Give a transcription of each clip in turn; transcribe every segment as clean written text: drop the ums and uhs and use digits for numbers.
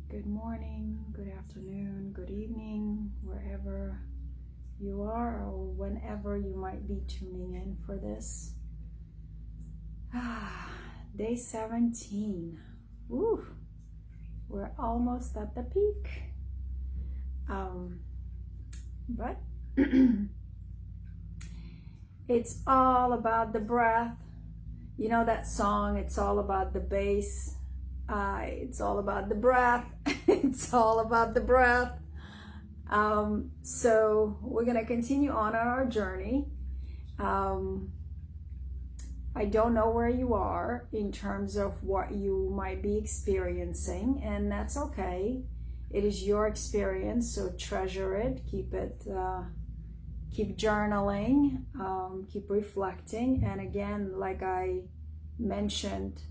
Good morning, good afternoon, good evening, wherever you are or whenever you might be tuning in for this. Day 17. Woo! We're almost at the peak. But it's all about the breath. You know that song, it's all about the bass. It's all about the breath. It's all about the breath. So we're going to continue on our journey. I don't know where you are in terms of what you might be experiencing, and that's okay. It is your experience, so treasure it, keep journaling, keep reflecting. And again, like I mentioned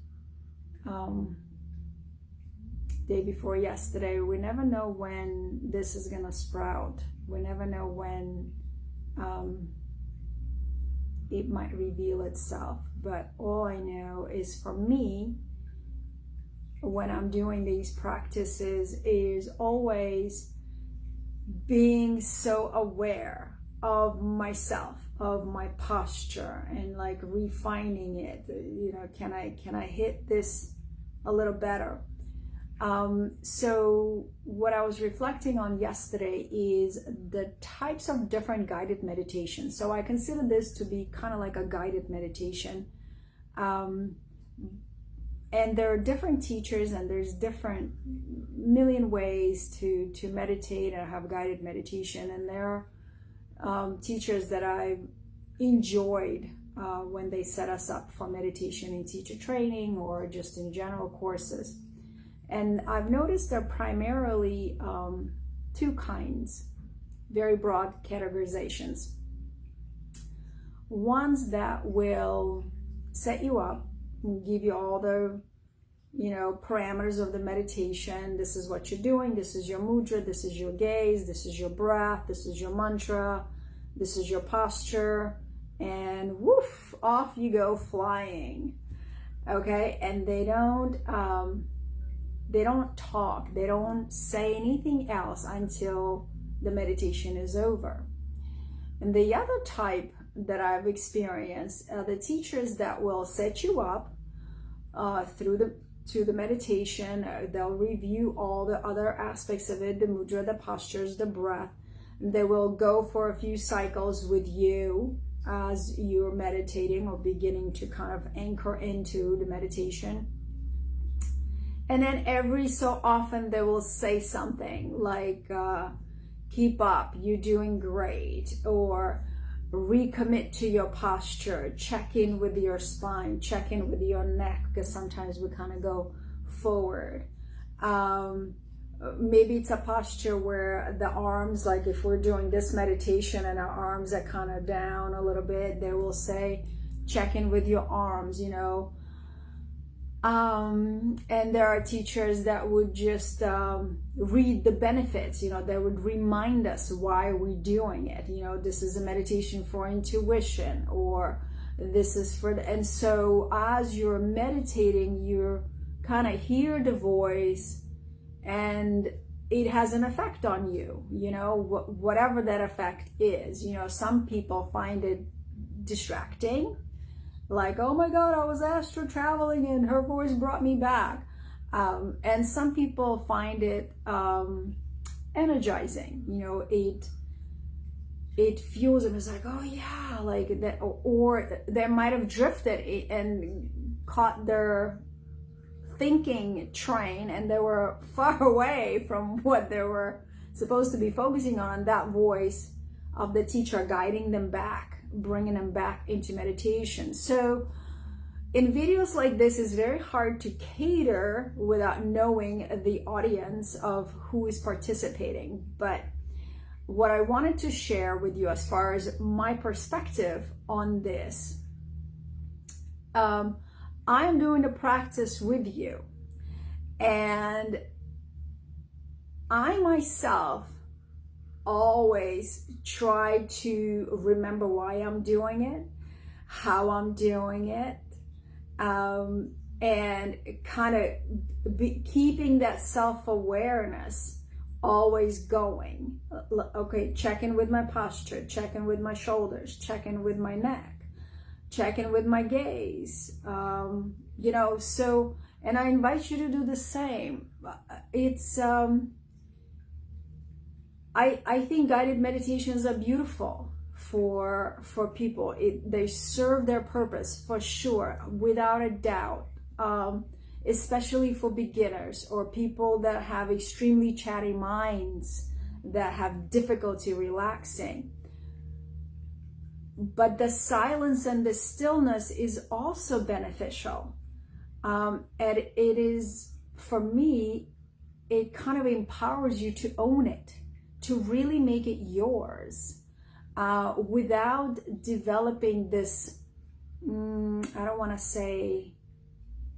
day before yesterday, we never know when this is gonna sprout. We never know when it might reveal itself. But all I know is, for me, when I'm doing these practices, is always being so aware of myself, of my posture, and like refining it. You know, can I hit this a little better? So what I was reflecting on yesterday is the types of different guided meditations. So I consider this to be kind of like a guided meditation. And there are different teachers, and there's different million ways to meditate and have guided meditation. And there are teachers that I've enjoyed when they set us up for meditation in teacher training or just in general courses. And I've noticed there are primarily two kinds, very broad categorizations. Ones that will set you up, give you all the, parameters of the meditation. This is what you're doing. This is your mudra. This is your gaze. This is your breath. This is your mantra. This is your posture. And woof, off you go flying. Okay, and they don't talk, they don't say anything else until the meditation is over. And the other type that I've experienced are the teachers that will set you up to the meditation. They'll review all the other aspects of it, the mudra, the postures, the breath. They will go for a few cycles with you as you're meditating or beginning to kind of anchor into the meditation. And then every so often they will say something like, keep up, you're doing great, or recommit to your posture, check in with your spine, check in with your neck, because sometimes we kind of go forward. Maybe it's a posture where the arms, like if we're doing this meditation and our arms are kind of down a little bit, they will say, check in with your arms, And there are teachers that would just read the benefits, they would remind us why we're doing it. This is a meditation for intuition, or this is for and so as you're meditating, you kind of hear the voice, and it has an effect on you, whatever that effect is. Some people find it distracting. Like, oh my God, I was astral traveling and her voice brought me back. And some people find it energizing. It fuels them. It's like, oh yeah, like that. Or they might have drifted and caught their thinking train, and they were far away from what they were supposed to be focusing on. That voice of the teacher guiding them back, bringing them back into meditation. So in videos like this, it's very hard to cater without knowing the audience of who is participating. But what I wanted to share with you as far as my perspective on this, I'm doing the practice with you, and I myself always try to remember why I'm doing it, how I'm doing it, and kind of keeping that self-awareness always going. Okay, check in with my posture, check in with my shoulders, check in with my neck, check in with my gaze. You know, so, and I invite you to do the same. It's, I think guided meditations are beautiful for people. They serve their purpose for sure, without a doubt. Especially for beginners or people that have extremely chatty minds that have difficulty relaxing. But the silence and the stillness is also beneficial. And it is, for me, it kind of empowers you to own it, to really make it yours, without developing this, I don't want to say,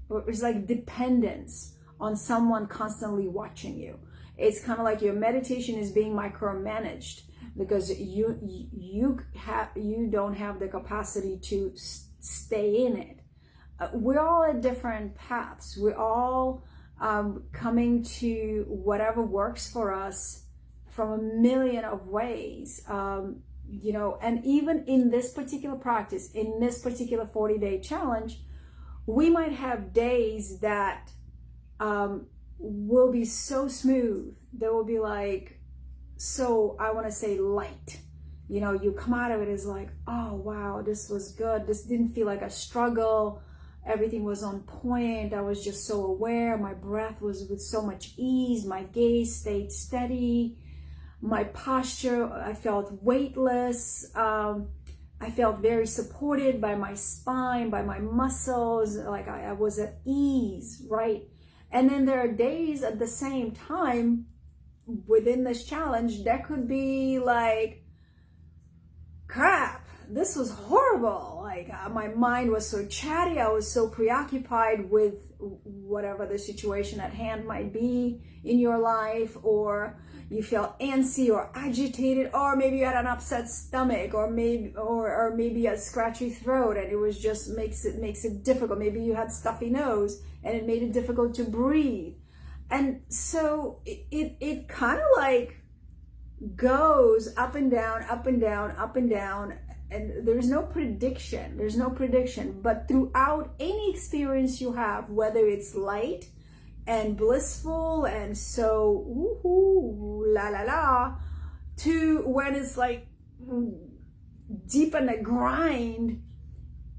it's like dependence on someone constantly watching you. It's kind of like your meditation is being micromanaged because you don't have the capacity to stay in it. We're all at different paths. We're all coming to whatever works for us from a million of ways. You know, and even in this particular practice, in this particular 40-day challenge, we might have days that will be so smooth. They will be like, so I want to say light. You know, you come out of it as like, oh, wow, this was good. This didn't feel like a struggle. Everything was on point. I was just so aware. My breath was with so much ease. My gaze stayed steady. My posture, I felt weightless. I felt very supported by my spine, by my muscles, like I was at ease, right? And then there are days at the same time within this challenge that could be like, crap, this was horrible. Like my mind was so chatty, I was so preoccupied with whatever the situation at hand might be in your life, or you felt antsy or agitated, or maybe you had an upset stomach, or maybe a scratchy throat, and it was just makes it difficult. Maybe you had stuffy nose and it made it difficult to breathe. And so it kind of like goes up and down, up and down, up and down, and there's no prediction. But throughout any experience you have, whether it's light and blissful and so woohoo, la la la, to when it's like deep in the grind,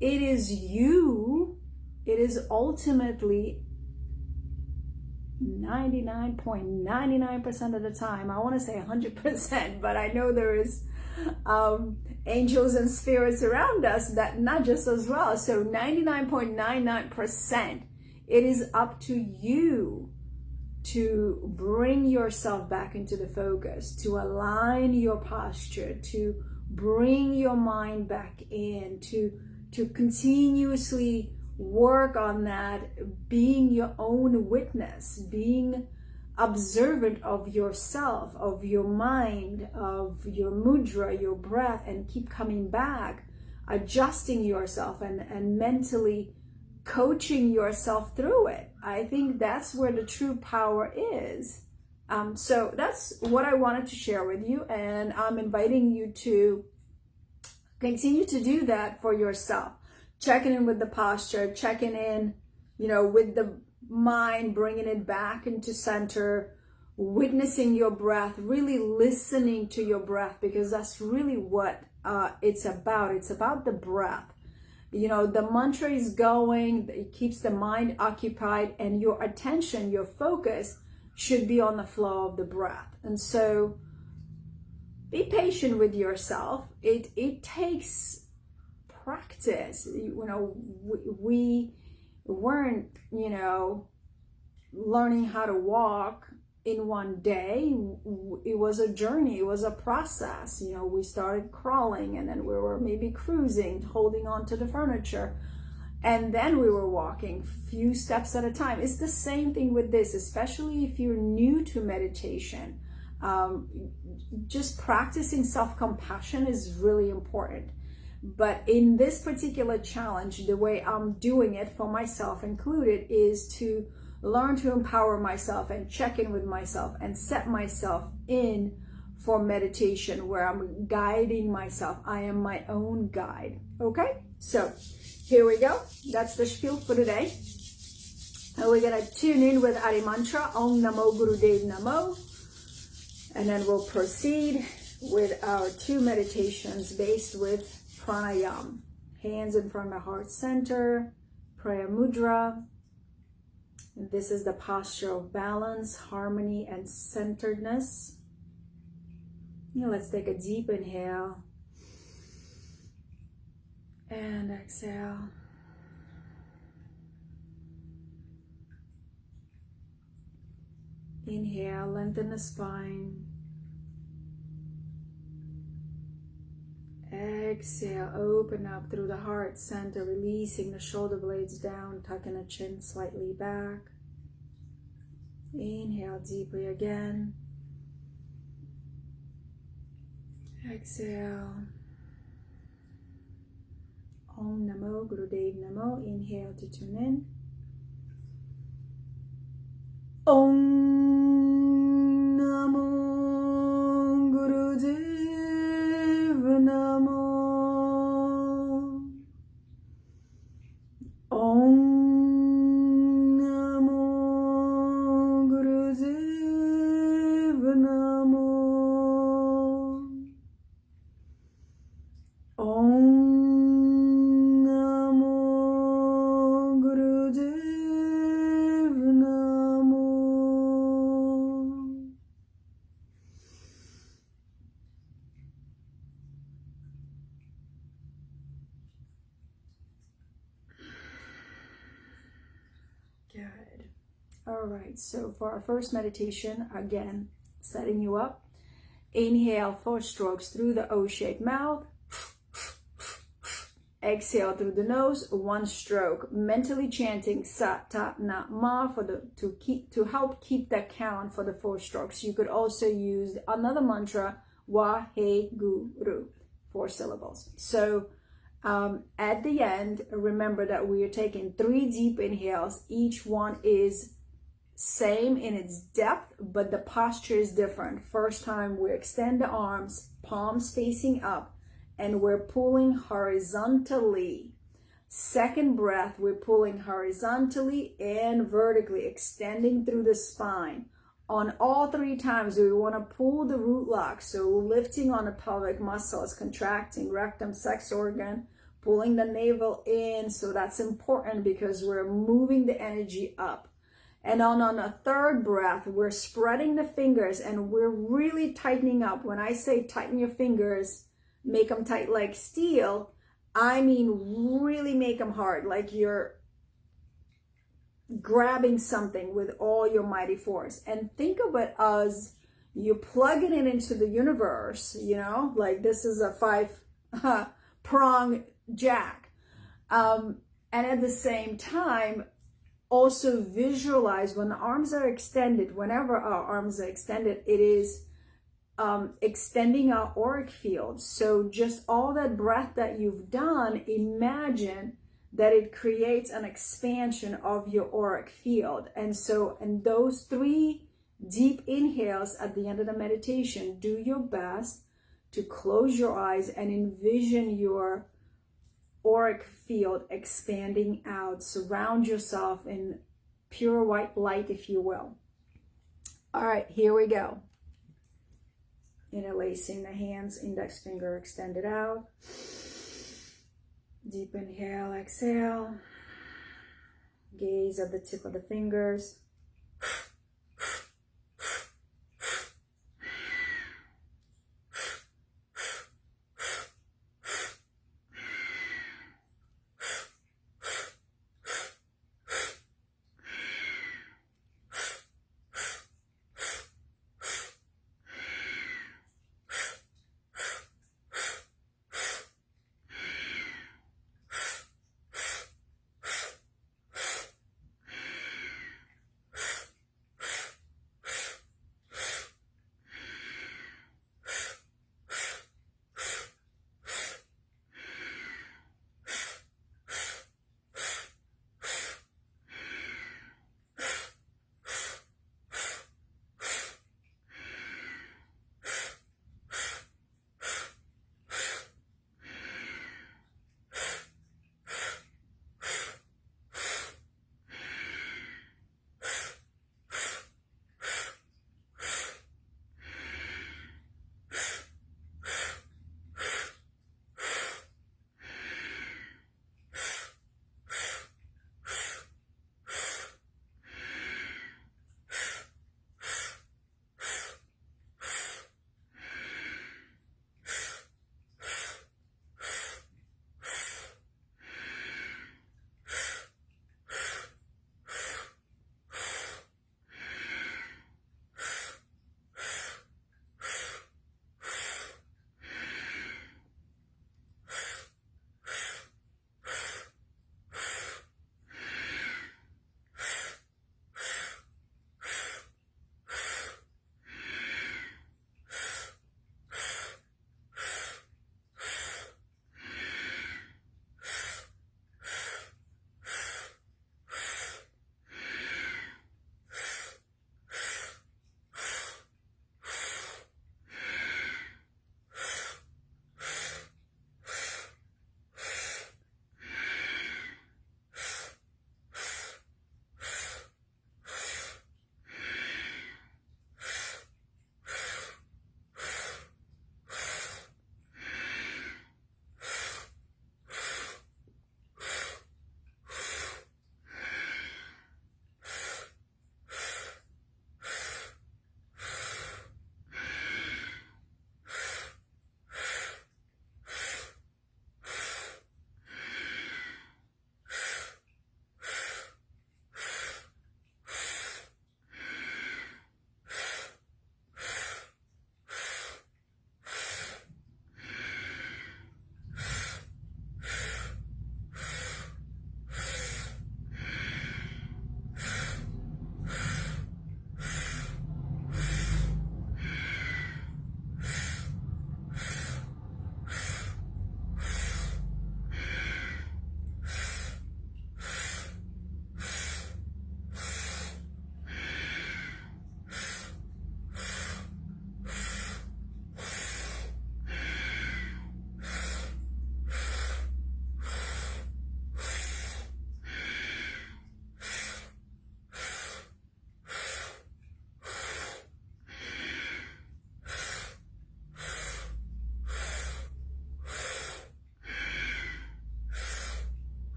it is you. It is ultimately 99.99% of the time. I want to say 100%, but I know there is angels and spirits around us that nudge us as well. So 99.99%. It is up to you to bring yourself back into the focus, to align your posture, to bring your mind back in, to continuously work on that, being your own witness, being observant of yourself, of your mind, of your mudra, your breath, and keep coming back, adjusting yourself and mentally coaching yourself through it. I think that's where the true power is. So that's what I wanted to share with you, and I'm inviting you to continue to do that for yourself. Checking in with the posture, checking in, you know, with the mind, bringing it back into center, witnessing your breath, really listening to your breath, because that's really what it's about. It's about the breath. You know, the mantra is going, it keeps the mind occupied, and your attention, your focus should be on the flow of the breath. And so be patient with yourself. It takes practice. You know, we weren't, you know, learning how to walk in one day. It was a journey. It was a process. You know, we started crawling, and then we were maybe cruising, holding on to the furniture, and then we were walking few steps at a time. It's the same thing with this, especially if you're new to meditation. Just practicing self-compassion is really important, But in this particular challenge, the way I'm doing it for myself included is to learn to empower myself and check in with myself and set myself in for meditation where I'm guiding myself. I am my own guide. Okay, so here we go. That's the spiel for today. And we're going to tune in with Adi Mantra, Om Namo Gurudev Namo. And then we'll proceed with our 2 meditations based with pranayam. Hands in front of the heart center, prayer mudra. And this is the posture of balance, harmony, and centeredness. Now let's take a deep inhale and exhale. Inhale, lengthen the spine. Exhale, open up through the heart center, releasing the shoulder blades down, tucking the chin slightly back. Inhale deeply again. Exhale. Om Namo Gurudev Namo. Inhale to tune in. Om Namo Gurudev Namo. Om Namo Gurudev Namo. Om Namo Gurudev Namo. Good. All right, so for our first meditation, again, setting you up. Inhale 4 strokes through the O-shaped mouth. Exhale through the nose, 1 stroke. Mentally chanting sa ta na ma to help keep that count for the 4 strokes. You could also use another mantra, wa he guru, 4 syllables. So at the end, remember that we are taking 3 deep inhales. Each one is same in its depth, but the posture is different. First time we extend the arms, palms facing up, and we're pulling horizontally. Second breath, we're pulling horizontally and vertically, extending through the spine. On all 3 times, we want to pull the root lock, so lifting on the pelvic muscles, contracting rectum, sex organ, pulling the navel in. So that's important because we're moving the energy up. And on a 3rd breath, we're spreading the fingers and we're really tightening up. When I say tighten your fingers, make them tight like steel, I mean really make them hard, like you're grabbing something with all your mighty force. And think of it as you plugging it into the universe, you know, like this is a 5-prong jack. And at the same time, also visualize when the arms are extended, whenever our arms are extended, it is extending our auric field. So just all that breath that you've done, imagine that it creates an expansion of your auric field. And so in those 3 deep inhales at the end of the meditation, do your best to close your eyes and envision your auric field expanding out. Surround yourself in pure white light, if you will. All right, here we go. Interlacing the hands, index finger extended out. Deep inhale, exhale. Gaze at the tip of the fingers.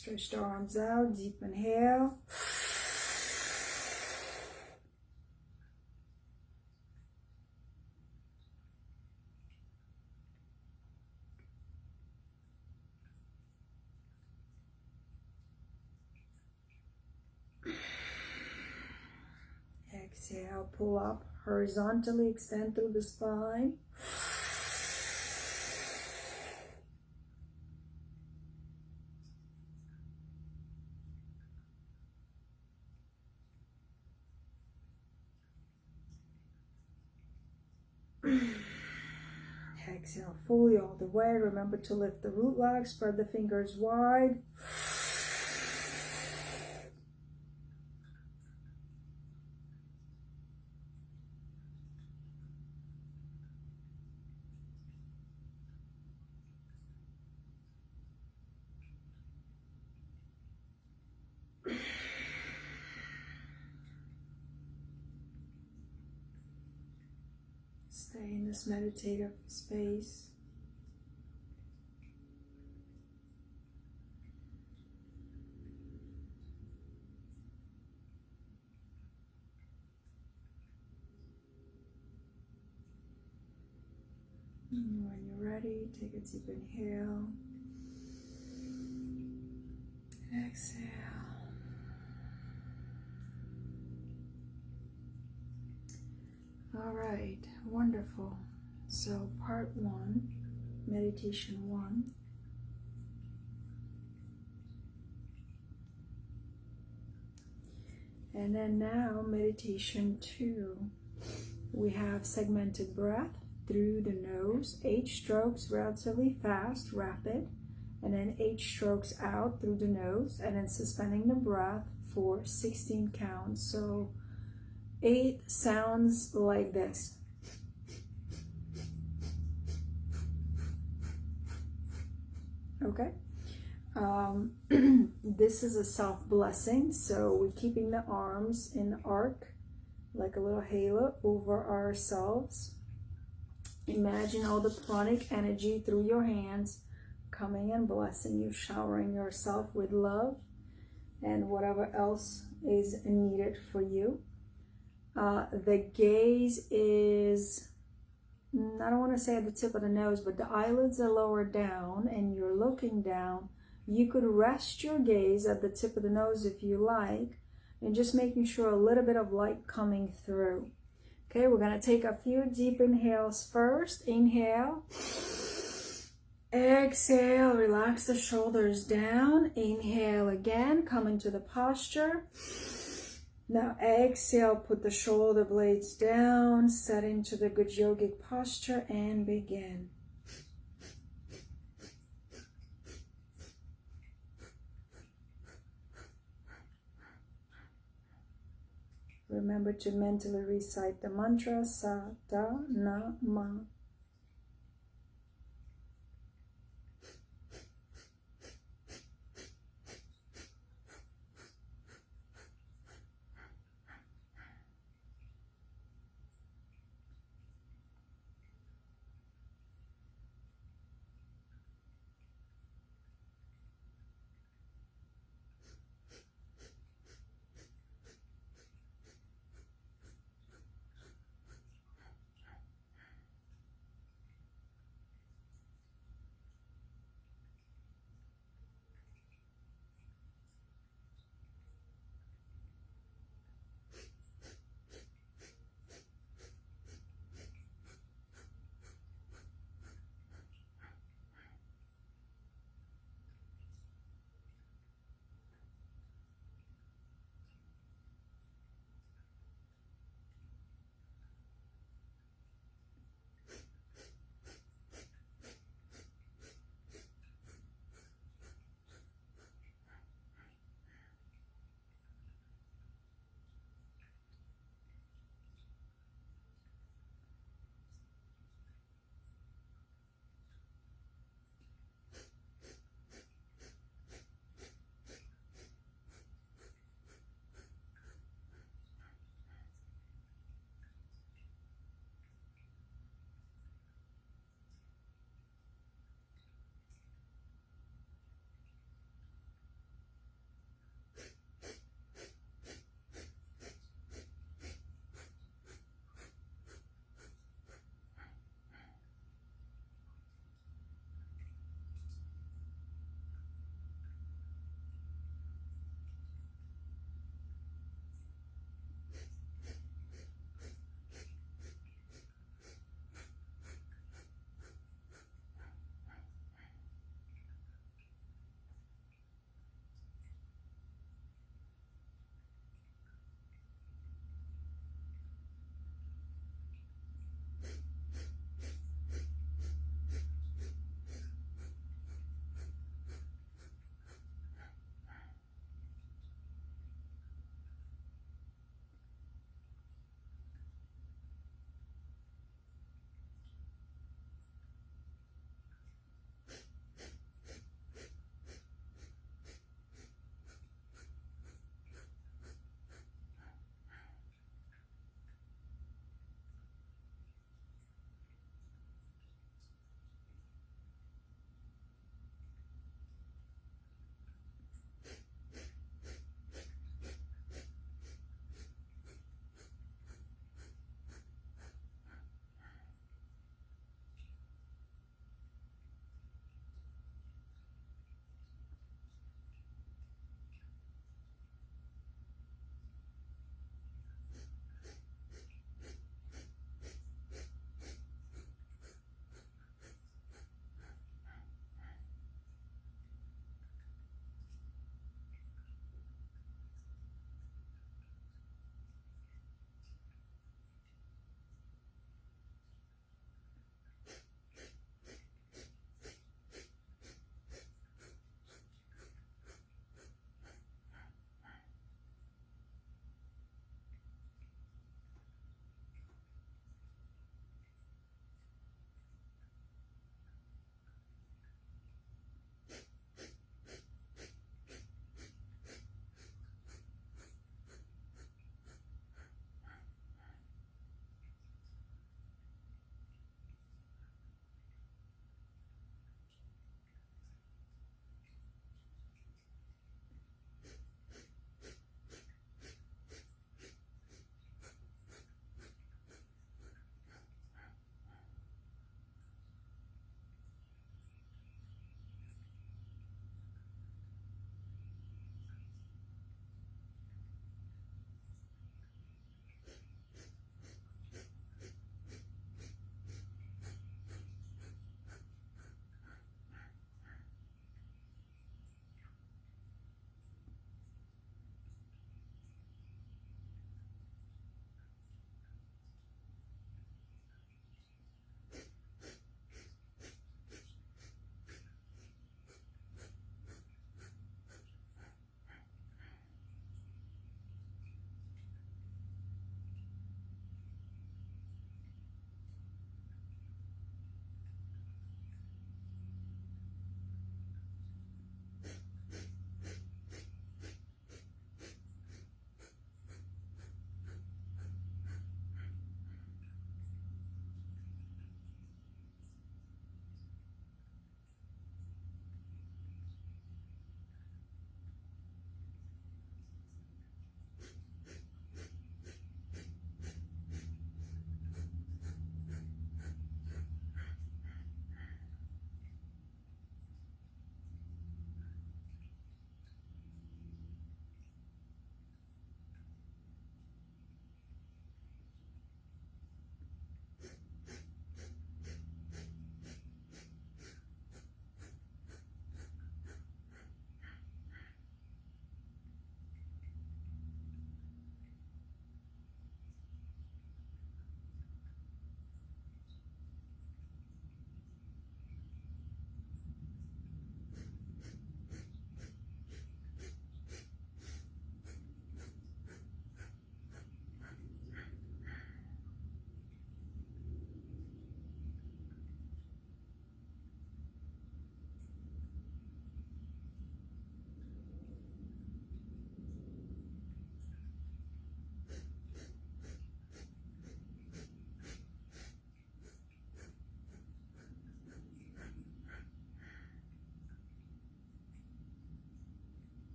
Stretch the arms out, deep inhale. Exhale, pull up horizontally, extend through the spine. Exhale fully all the way. Remember to lift the root leg, spread the fingers wide. Stay in this meditative space. And when you're ready, take a deep inhale. Exhale. All right, wonderful. So part 1, meditation 1. And then now meditation 2. We have segmented breath through the nose, 8 strokes, relatively fast, rapid, and then 8 strokes out through the nose, and then suspending the breath for 16 counts. So 8 sounds like this. Okay. This is a soft blessing, so we're keeping the arms in arc like a little halo over ourselves. Imagine all the pranic energy through your hands coming and blessing you, showering yourself with love and whatever else is needed for you. The gaze is, I don't want to say at the tip of the nose, but the eyelids are lower down and you're looking down. You could rest your gaze at the tip of the nose if you like, and just making sure a little bit of light coming through. Okay, we're going to take a few deep inhales first. Inhale. Exhale, relax the shoulders down. Inhale again, come into the posture. Now exhale, put the shoulder blades down, set into the good yogic posture and begin. Remember to mentally recite the mantra Sa, Da, Na, Ma.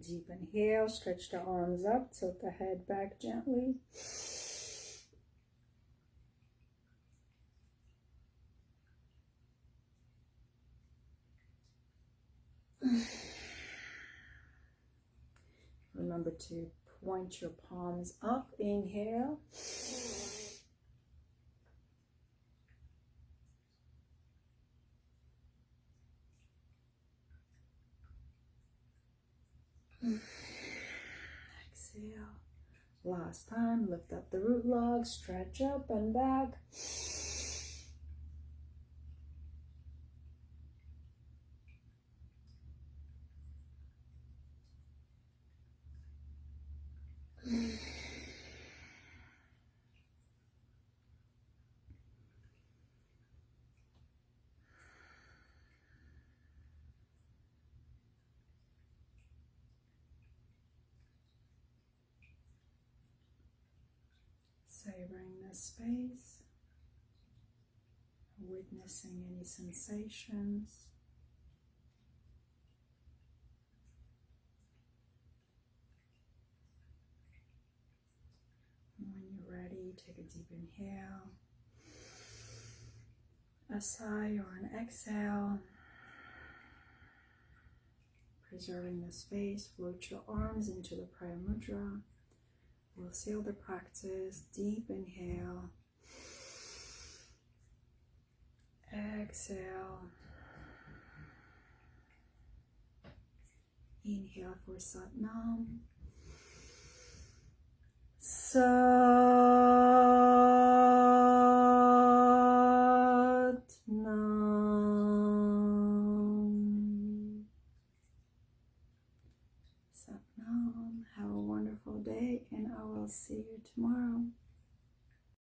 deep inhale, stretch the arms up, tilt the head back gently. Remember to point your palms up, inhale. Exhale. Last time, lift up the root log, stretch up and back. Savoring this space, witnessing any sensations. When you're ready, take a deep inhale, a sigh or an exhale. Preserving the space, float your arms into the prayer mudra. We'll seal the practice. Deep inhale. Exhale. Inhale for Sat Nam. Sat Nam. Sat Nam. Have a wonderful day, and I will see you tomorrow.